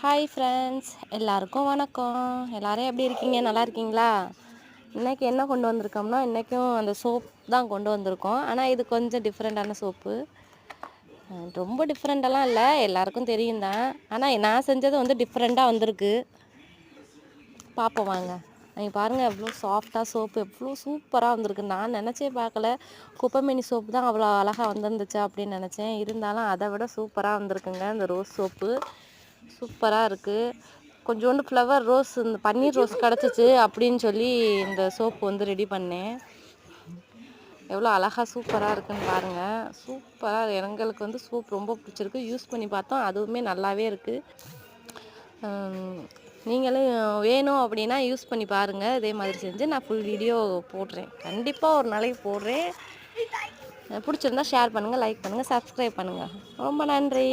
Hi friends, எல்லாருக்கும் வணக்கம். எல்லோரும் எப்படி இருக்கீங்க? நல்லா இருக்கீங்களா? இன்றைக்கி என்ன கொண்டு வந்திருக்கோம்னா, இன்றைக்கும் அந்த சோப் தான் கொண்டு வந்திருக்கோம். ஆனால் இது கொஞ்சம் டிஃப்ரெண்ட்டான சோப்பு. ரொம்ப டிஃப்ரெண்ட்டெல்லாம் இல்லை, எல்லாருக்கும் தெரியும் தான். ஆனால் நான் செஞ்சது வந்து டிஃப்ரெண்ட்டாக வந்திருக்கு. பார்ப்போம் வாங்க. நீங்கள் பாருங்கள், எவ்வளோ சாஃப்டாக சோப்பு எவ்வளோ சூப்பராக வந்திருக்கு. நான் நினச்சே பார்க்கல, குப்பைமேனி சோப்பு தான் அவ்வளோ அழகாக வந்துருந்துச்சு அப்படின்னு நினச்சேன். இருந்தாலும் அதை விட சூப்பராக வந்திருக்குங்க இந்த ரோஸ் சோப்பு. சூப்பராக இருக்குது. கொஞ்சோண்டு ஃப்ளவர் ரோஸ், இந்த பன்னீர் ரோஸ் கிடச்சிச்சு அப்படின்னு சொல்லி இந்த சோப்பு வந்து ரெடி பண்ணேன். எவ்வளோ அழகாக சூப்பராக இருக்குன்னு பாருங்கள். சூப்பராக எங்களுக்கு வந்து சோப் ரொம்ப பிடிச்சிருக்கு. யூஸ் பண்ணி பார்த்தோம், அதுவுமே நல்லாவே இருக்குது. நீங்களும் வேணும் அப்படின்னா யூஸ் பண்ணி பாருங்கள். இதே மாதிரி செஞ்சு நான் ஃபுல் வீடியோ போடுறேன். கண்டிப்பாக ஒரு நாளைக்கு போடுறேன். பிடிச்சிருந்தா ஷேர் பண்ணுங்கள், லைக் பண்ணுங்கள், சப்ஸ்கிரைப் பண்ணுங்கள். ரொம்ப நன்றி.